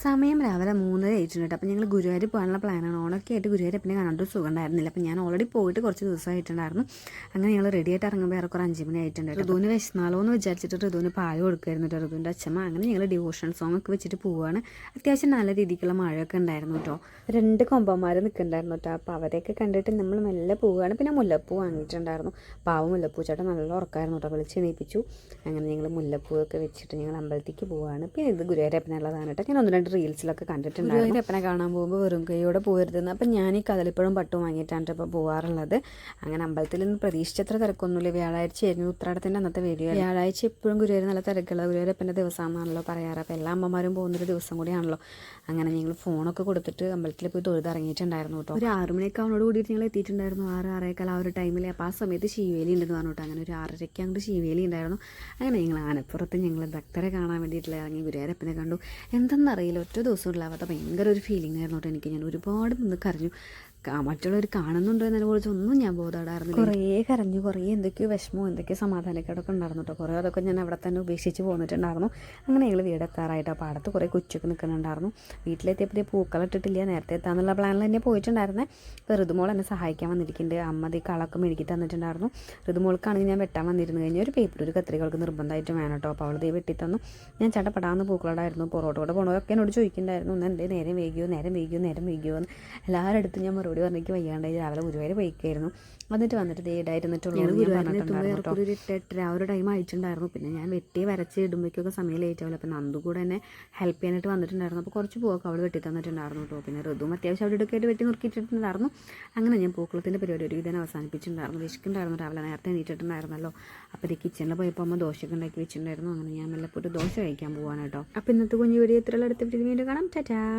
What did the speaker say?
സമയം രാവിലെ 3:30 ആയിട്ടുണ്ട്. അപ്പോൾ ഞങ്ങൾ ഗുരുവായൂർ പോകാനുള്ള പ്ലാനാണ്. ഓണൊക്കെ ആയിട്ട് ഗുരുവായൂരപ്പനെ കാണാനൊരു സുഖം ഉണ്ടായിരുന്നില്ല. അപ്പോൾ ഞാൻ ഓൾറെഡി പോയിട്ട് കുറച്ച് ദിവസമായിട്ടുണ്ടായിരുന്നു. അങ്ങനെ ഞങ്ങൾ റെഡി ആയിട്ട് ഇറങ്ങുമ്പോൾ ഏറെക്കുറെ 5 മണി ആയിട്ടുണ്ട്. ഋതുവിന് വിശന്നാലോ എന്ന് വിചാരിച്ചിട്ട് ഋതുവിന് പാല് കൊടുക്കുമായിരുന്നു കേട്ടോ, ഋതുവിൻ്റെ അച്ഛമ്മ. അങ്ങനെ ഞങ്ങൾ ഡിവോഷൻ സോങ് ഒക്കെ വെച്ചിട്ട് പോവുകയാണ്. അത്യാവശ്യം നല്ല രീതിക്കുള്ള മഴയൊക്കെ ഉണ്ടായിരുന്നു കേട്ടോ. 2 കൊമ്പന്മാർ നിൽക്കുന്നുണ്ടായിരുന്നു കേട്ടോ. അപ്പോൾ അവരെയൊക്കെ കണ്ടിട്ട് നമ്മൾ മെല്ലെ പോവുകയാണ്. പിന്നെ മുല്ലപ്പൂ വാങ്ങിയിട്ടുണ്ടായിരുന്നു. പാവം മുല്ലപ്പൂ ചേട്ടൻ നല്ല ഉറക്കമായിരുന്നു കേട്ടോ, വിളിച്ച് എണീപ്പിച്ചു. അങ്ങനെ ഞങ്ങൾ മുല്ലപ്പൂവൊക്കെ വെച്ചിട്ട് ഞങ്ങൾ അമ്പലത്തേക്ക് പോവുകയാണ്. പിന്നെ ഇത് ഗുരുവായൂരപ്പനുള്ളതാണ് കേട്ടോ. ഞാൻ 1-2 റീൽസിലൊക്കെ കണ്ടിട്ടുണ്ട് ഗുരുവായൂരപ്പനെ കാണാൻ പോകുമ്പോൾ വെറും കൈയോടെ പോകരുതെന്ന്. അപ്പം ഞാൻ ഈ കദളിപ്പഴം പട്ടും വാങ്ങിയിട്ടാണ് ഇപ്പോൾ പോകാറുള്ളത്. അങ്ങനെ അമ്പലത്തിൽ നിന്ന് പ്രതീക്ഷിച്ചത്ര തിരക്കൊന്നുമില്ല. വ്യാഴാഴ്ച ആയിരുന്നു ഉത്രാടത്തിൻ്റെ അന്നത്തെ വീഡിയോ. വ്യാഴാഴ്ച എപ്പോഴും ഗുരുവായൂർ നല്ല തിരക്കുള്ള ഗുരുവായൂരപ്പൻ്റെ ദിവസമാണല്ലോ പറയാറ്. അപ്പോൾ എല്ലാ അമ്മമാരും പോകുന്നൊരു ദിവസം കൂടിയാണല്ലോ. അങ്ങനെ ഞങ്ങൾ ഫോണൊക്കെ കൊടുത്തിട്ട് അമ്പലത്തിൽ പോയി തൊഴുതിറങ്ങിയിട്ടുണ്ടായിരുന്നു കേട്ടോ. ഒരു 6 മണിയൊക്കെ അവനോട് കൂടിയിട്ട് ഞങ്ങൾ എത്തിയിട്ടുണ്ടായിരുന്നു. 6-6:15 ആ ഒരു ടൈമിൽ. അപ്പോൾ ആ സമയത്ത് ശിവേലി ഉണ്ടെന്ന് പറഞ്ഞു കേട്ടോ. അങ്ങനെ ഒരു 6:30 അങ്ങോട്ട് ശിവേലി ഉണ്ടായിരുന്നു. അങ്ങനെ ഞങ്ങൾ ആനപ്പുറത്ത് ഞങ്ങൾ ഭക്തരെ കാണാൻ വേണ്ടിയിട്ടുള്ള ഇറങ്ങി ഗുരുവായൂരപ്പനെ കണ്ടു. എന്തെന്നറിയില്ല, ഒറ്റ ദിവസം ഇല്ലാവാത്ത ഭയങ്കര ഒരു ഫീലിംഗ് ആയിരുന്നു കേട്ടോ എനിക്ക്. ഞാൻ ഒരുപാട് നിന്ന് കരഞ്ഞു. മറ്റുള്ളവർ കാണുന്നുണ്ടോ എന്നതിനെ കുറിച്ച് ഒന്നും ഞാൻ ബോധപ്പെടാറുന്നില്ല. കുറേ കരഞ്ഞു, കുറേ എന്തൊക്കെയോ വിഷമവും എന്തൊക്കെയോ സമാധാനക്കേടൊക്കെ ഉണ്ടായിരുന്നു കേട്ടോ. കുറേ അതൊക്കെ ഞാൻ അവിടെ തന്നെ ഉപേക്ഷിച്ച് പോന്നിട്ടുണ്ടായിരുന്നു. അങ്ങനെ ഞങ്ങൾ വീടെത്താറായിട്ട് ആ പാടത്ത് കുറേ കൊച്ചൊക്കെ നിൽക്കുന്നുണ്ടായിരുന്നു. വീട്ടിലെത്തിയപ്പോൾ പൂക്കളിട്ടിട്ടില്ല, നേരത്തെ എത്താന്നുള്ള പ്ലാനിൽ തന്നെ പോയിട്ടുണ്ടായിരുന്നേ. ഇപ്പോൾ ഋതുമോൾ എന്നെ സഹായിക്കാൻ വന്നിരിക്കുന്നുണ്ട്. അമ്മ ഈ കളൊക്കെ മെഴുകി തന്നിട്ടുണ്ടായിരുന്നു. ഋതുമോൾക്കാണെങ്കിൽ ഞാൻ വെട്ടാൻ വന്നിരുന്നു കഴിഞ്ഞാൽ ഒരു പേപ്പർ ഒരു കത്രികൾക്ക് നിർബന്ധമായിട്ട് വേണം കേട്ടോ. അപ്പോൾ അവൾ വെട്ടി തന്നു. ഞാൻ ചട്ടപ്പെടാന്ന് പൂക്കളോടായിരുന്നു. പുറത്തോട്ട് പോകണമൊക്കെ എന്നോട് ചോദിക്കുന്നുണ്ടായിരുന്നു, ഒന്ന് എൻ്റെ നേരം വൈകിയോ എന്ന്. എല്ലാവരുടെ അടുത്തും ഞാൻ മറുപടി പറഞ്ഞേക്ക് വയ്യാണ്ടായി. രാവിലെ ഗുരുവായൂർ പോയിക്കായിരുന്നു. വന്നിട്ട് ദേടായിരുന്നിട്ടുള്ളൂ. ഒരു 8-8 ആ ഒരു ടൈം അയച്ചിട്ടുണ്ടായിരുന്നു. പിന്നെ ഞാൻ വെട്ടി വരച്ച് ഇടുമ്പോഴേക്കൊക്കെ സമയം ലേറ്റ് ആവില്ല. അപ്പോൾ നന്ദു കൂടെ എന്നെ ഹെൽപ്പ് ചെയ്യാനായിട്ട് വന്നിട്ടുണ്ടായിരുന്നു. അപ്പോൾ കുറച്ച് പൂവൊക്കെ അവൾ വെട്ടി തന്നിട്ടുണ്ടായിരുന്നു കേട്ടോ. പിന്നെ ഋതുവും അത്യാവശ്യം അവിടെ ഇടയ്ക്കായിട്ട് വെട്ടി നുറുക്കിയിട്ടുണ്ടായിരുന്നു. അങ്ങനെ ഞാൻ പൂക്കളത്തിൻ്റെ പരിപാടി ഒരു വിധം അവസാനിപ്പിച്ചിട്ടുണ്ടായിരുന്നു. വിശക്കുണ്ടായിരുന്നു, രാവിലെ നേരത്തെ എണീറ്റിട്ടുണ്ടായിരുന്നല്ലോ. അപ്പോൾ ഈ കിച്ചണിൽ പോയപ്പോൾ അമ്മ ദോശയൊക്കെ ഉണ്ടാക്കി വെച്ചിട്ടുണ്ടായിരുന്നു. അങ്ങനെ ഞാൻ മെല്ലെ പോയിട്ട് ദോശ കഴിക്കാൻ പോകാൻ കേട്ടോ. അപ്പോൾ ഇന്നത്തെ കുഞ്ഞു വീഡിയോ ഇത്രയുള്ള അടുത്ത വീഡിയോ വീണ്ടും കാണാം. ടാറ്റാ.